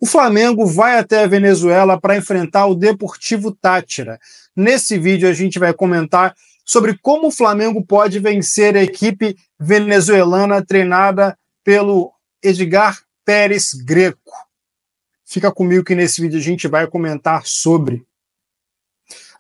O Flamengo vai até a Venezuela para enfrentar o Deportivo Táchira. Nesse vídeo a gente vai comentar sobre como o Flamengo pode vencer a equipe venezuelana treinada pelo Edgar Pérez Greco. Fica comigo que nesse vídeo a gente vai comentar sobre.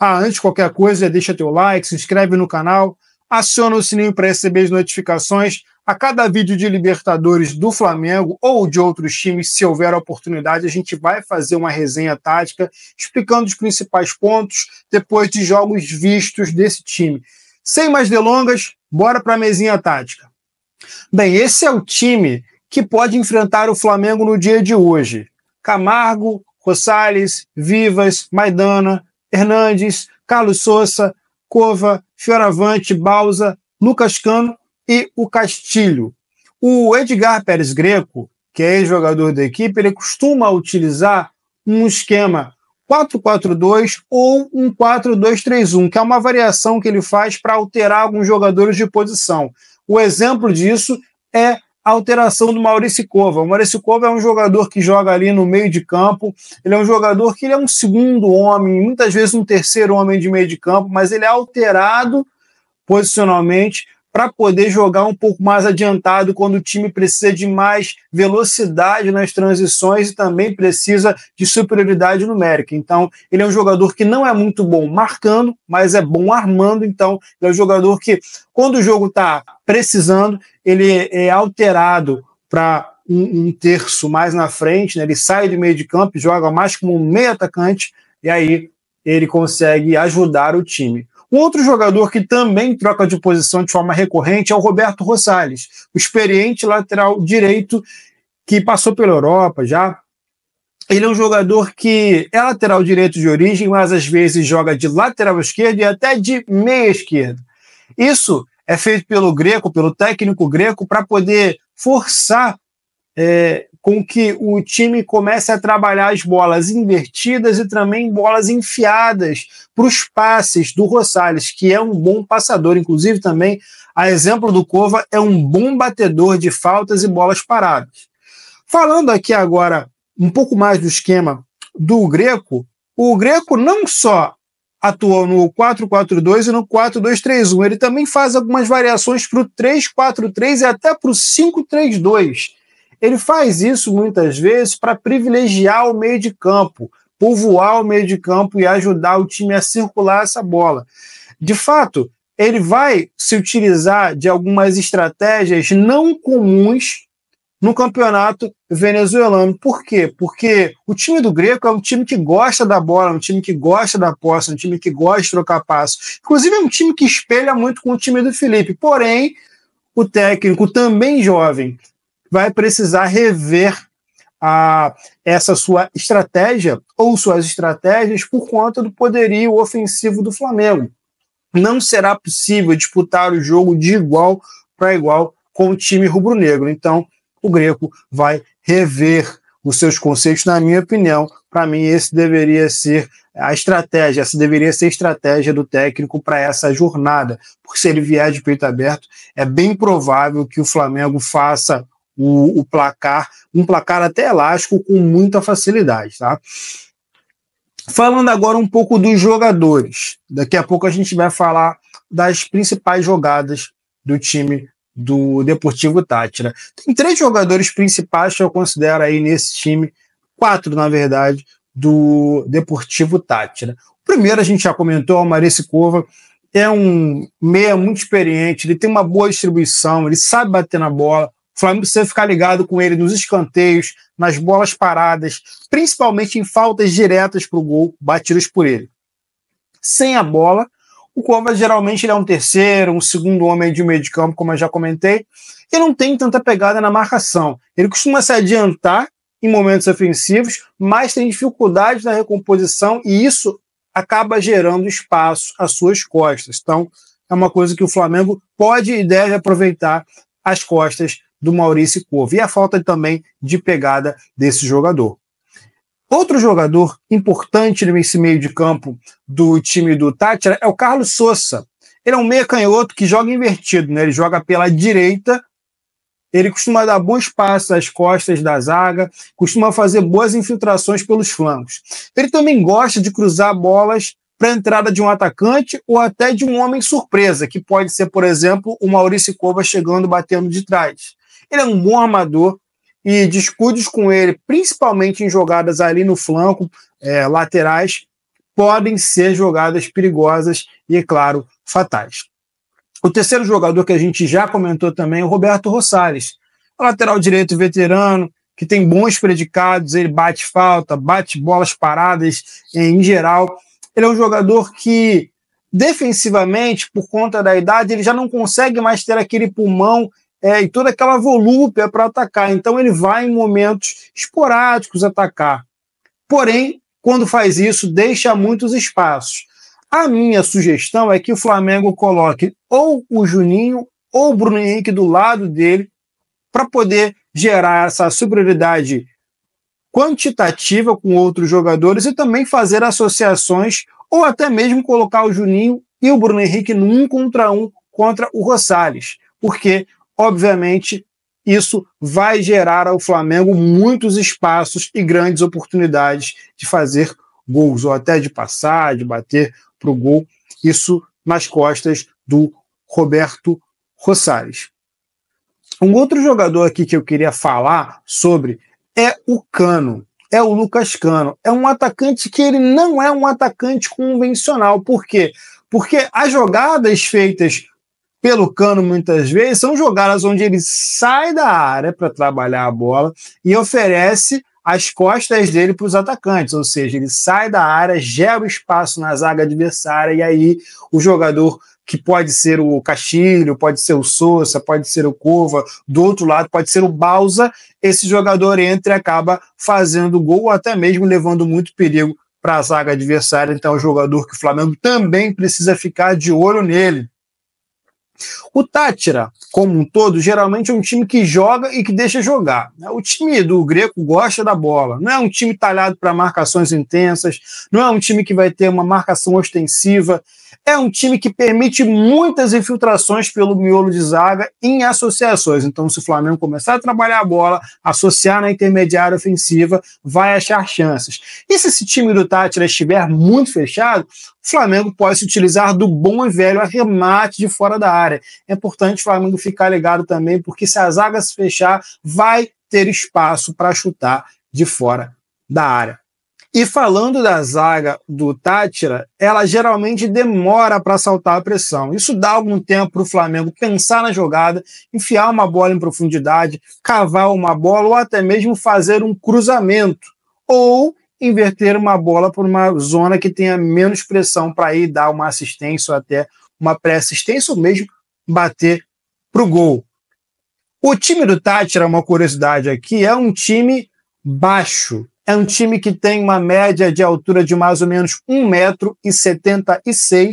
Antes de qualquer coisa, deixa teu like, se inscreve no canal, aciona o sininho para receber as notificações a cada vídeo de Libertadores do Flamengo ou de outros times. Se houver a oportunidade, a gente vai fazer uma resenha tática explicando os principais pontos depois de jogos vistos desse time. Sem mais delongas, bora para a mesinha tática. Bem, esse é o time que pode enfrentar o Flamengo no dia de hoje. Camargo, Rosales, Vivas, Maidana, Hernandes, Carlos Sousa, Cova, Fioravante, Bausa, Lucas Cano e o Castilho. O Edgar Pérez Greco, que é ex-jogador da equipe, ele costuma utilizar um esquema 4-4-2 ou um 4-2-3-1, que é uma variação que ele faz para alterar alguns jogadores de posição. O exemplo disso é a alteração do Maurício Cova. O Maurício Cova é um jogador que joga ali no meio de campo, ele é um jogador que ele é um segundo homem, muitas vezes um terceiro homem de meio de campo, mas ele é alterado posicionalmente para poder jogar um pouco mais adiantado quando o time precisa de mais velocidade nas transições e também precisa de superioridade numérica. Então, ele é um jogador que não é muito bom marcando, mas é bom armando. Então, ele é um jogador que, quando o jogo está precisando, ele é alterado para um terço mais na frente, né? Ele sai do meio de campo, joga mais como um meio atacante, e aí ele consegue ajudar o time. Um outro jogador que também troca de posição de forma recorrente é o Roberto Rosales, o experiente lateral direito que passou pela Europa já. Ele é um jogador que é lateral direito de origem, mas às vezes joga de lateral esquerdo e até de meia esquerda. Isso é feito pelo Greco, pelo técnico Greco, para poder forçar com que o time comece a trabalhar as bolas invertidas e também bolas enfiadas para os passes do Rosales, que é um bom passador. Inclusive, também, a exemplo do Cova, é um bom batedor de faltas e bolas paradas. Falando aqui agora um pouco mais do esquema do Greco, o Greco não só atuou no 4-4-2 e no 4-2-3-1, ele também faz algumas variações para o 3-4-3 e até para o 5-3-2. Ele faz isso muitas vezes para privilegiar o meio de campo, povoar o meio de campo e ajudar o time a circular essa bola. De fato, ele vai se utilizar de algumas estratégias não comuns no campeonato venezuelano. Por quê? Porque o time do Greco é um time que gosta da bola, um time que gosta da posse, um time que gosta de trocar passos. Inclusive é um time que espelha muito com o time do Felipe. Porém, o técnico, também jovem, vai precisar rever essa sua estratégia ou suas estratégias por conta do poderio ofensivo do Flamengo. Não será possível disputar o jogo de igual para igual com o time rubro-negro. Então, o Greco vai rever os seus conceitos, na minha opinião. Para mim, esse deveria ser a estratégia, essa deveria ser a estratégia do técnico para essa jornada. Porque se ele vier de peito aberto, é bem provável que o Flamengo faça um placar até elástico com muita facilidade, tá? Falando agora um pouco dos jogadores. Daqui a pouco a gente vai falar das principais jogadas do time do Deportivo Táchira. Tem 3 jogadores principais que eu considero aí nesse time, 4 na verdade, do Deportivo Táchira. O primeiro a gente já comentou, o Maurício Cova, é um meia muito experiente, ele tem uma boa distribuição, ele sabe bater na bola. O Flamengo precisa ficar ligado com ele nos escanteios, nas bolas paradas, principalmente em faltas diretas para o gol, batidas por ele. Sem a bola, o Cova geralmente ele é um terceiro, um segundo homem de meio de campo, como eu já comentei, e não tem tanta pegada na marcação. Ele costuma se adiantar em momentos ofensivos, mas tem dificuldade na recomposição e isso acaba gerando espaço às suas costas. Então, é uma coisa que o Flamengo pode e deve aproveitar as costas do Maurício Cova e a falta também de pegada desse jogador. Outro jogador importante nesse meio de campo do time do Táchira é o Carlos Sousa. Ele é um meia canhoto que joga invertido, né? Ele joga pela direita ele costuma dar bons passos às costas da zaga, costuma fazer boas infiltrações pelos flancos. Ele também gosta de cruzar bolas para a entrada de um atacante ou até de um homem surpresa, que pode ser, por exemplo, o Maurício Kova chegando batendo de trás. Ele é um bom armador e descuidos com ele, principalmente em jogadas ali no flanco, laterais, podem ser jogadas perigosas e, é claro, fatais. O terceiro jogador que a gente já comentou também é o Roberto Rosales, lateral direito veterano, que tem bons predicados, ele bate falta, bate bolas paradas em geral. Ele é um jogador que, defensivamente, por conta da idade, ele já não consegue mais ter aquele pulmão e toda aquela volúpia para atacar. Então ele vai em momentos esporádicos atacar. Porém, quando faz isso, deixa muitos espaços. A minha sugestão é que o Flamengo coloque ou o Juninho ou o Bruno Henrique do lado dele para poder gerar essa superioridade quantitativa com outros jogadores e também fazer associações ou até mesmo colocar o Juninho e o Bruno Henrique no 1 contra 1 contra o Rosales, porque, obviamente, isso vai gerar ao Flamengo muitos espaços e grandes oportunidades de fazer gols, ou até de passar, de bater para o gol, isso nas costas do Roberto Rosales. Um outro jogador aqui que eu queria falar sobre é o Cano, é o Lucas Cano. É um atacante que ele não é um atacante convencional. Por quê? Porque as jogadas feitas pelo Cano muitas vezes são jogadas onde ele sai da área para trabalhar a bola e oferece as costas dele para os atacantes, ou seja, ele sai da área, gera o espaço na zaga adversária e aí o jogador, que pode ser o Castilho, pode ser o Sousa, pode ser o Kova, do outro lado pode ser o Bausa, esse jogador entra e acaba fazendo gol ou até mesmo levando muito perigo para a zaga adversária. Então é um jogador que o Flamengo também precisa ficar de olho nele. O Táchira, como um todo, geralmente é um time que joga e que deixa jogar. O time do Greco gosta da bola, não é um time talhado para marcações intensas, não é um time que vai ter uma marcação ostensiva, é um time que permite muitas infiltrações pelo miolo de zaga em associações. Então, se o Flamengo começar a trabalhar a bola, associar na intermediária ofensiva, vai achar chances. E se esse time do Táchira estiver muito fechado, o Flamengo pode se utilizar do bom e velho arremate de fora da área. É importante o Flamengo ficar ligado também, porque se a zaga se fechar, vai ter espaço para chutar de fora da área. E falando da zaga do Táchira, ela geralmente demora para saltar a pressão. Isso dá algum tempo para o Flamengo pensar na jogada, enfiar uma bola em profundidade, cavar uma bola ou até mesmo fazer um cruzamento. Ou inverter uma bola por uma zona que tenha menos pressão para ir dar uma assistência ou até uma pré-assistência ou mesmo bater para o gol. O time do Táchira, uma curiosidade aqui, é um time baixo. É um time que tem uma média de altura de mais ou menos 1,76 m,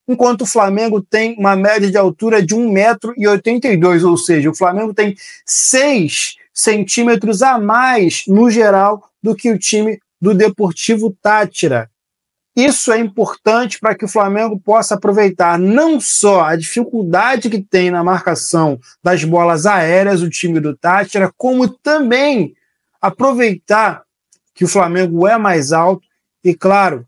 enquanto o Flamengo tem uma média de altura de 1,82 m, ou seja, o Flamengo tem 6 centímetros a mais no geral do que o time do Deportivo Táchira. Isso é importante para que o Flamengo possa aproveitar não só a dificuldade que tem na marcação das bolas aéreas do time do Táchira, como também aproveitar que o Flamengo é mais alto e, claro,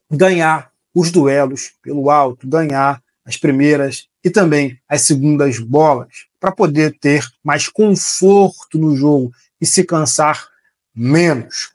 ganhar os duelos pelo alto, ganhar as primeiras e também as segundas bolas, para poder ter mais conforto no jogo e se cansar menos.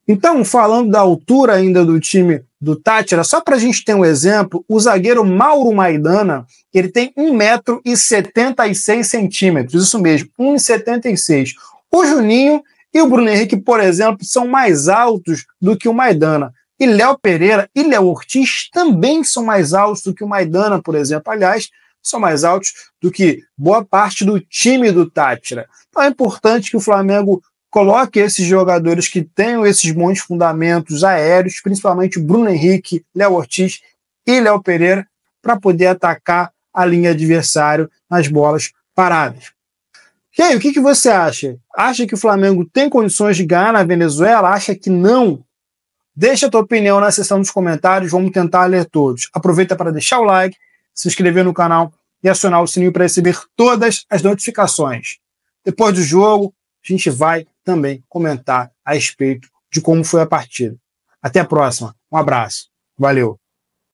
Então, falando da altura ainda do time do Táchira, só para a gente ter um exemplo, o zagueiro Mauro Maidana, ele tem 1,76 m, isso mesmo, 1,76 m. O Juninho e o Bruno Henrique, por exemplo, são mais altos do que o Maidana. E Léo Pereira e Léo Ortiz também são mais altos do que o Maidana, por exemplo. Aliás, são mais altos do que boa parte do time do Táchira. Então é importante que o Flamengo coloque esses jogadores que tenham esses bons fundamentos aéreos, principalmente Bruno Henrique, Léo Ortiz e Léo Pereira, para poder atacar a linha adversária nas bolas paradas. E aí, o que você acha? Acha que o Flamengo tem condições de ganhar na Venezuela? Acha que não? Deixa a tua opinião na seção dos comentários, vamos tentar ler todos. Aproveita para deixar o like, se inscrever no canal e acionar o sininho para receber todas as notificações. Depois do jogo, a gente vai também comentar a respeito de como foi a partida. Até a próxima. Um abraço. Valeu.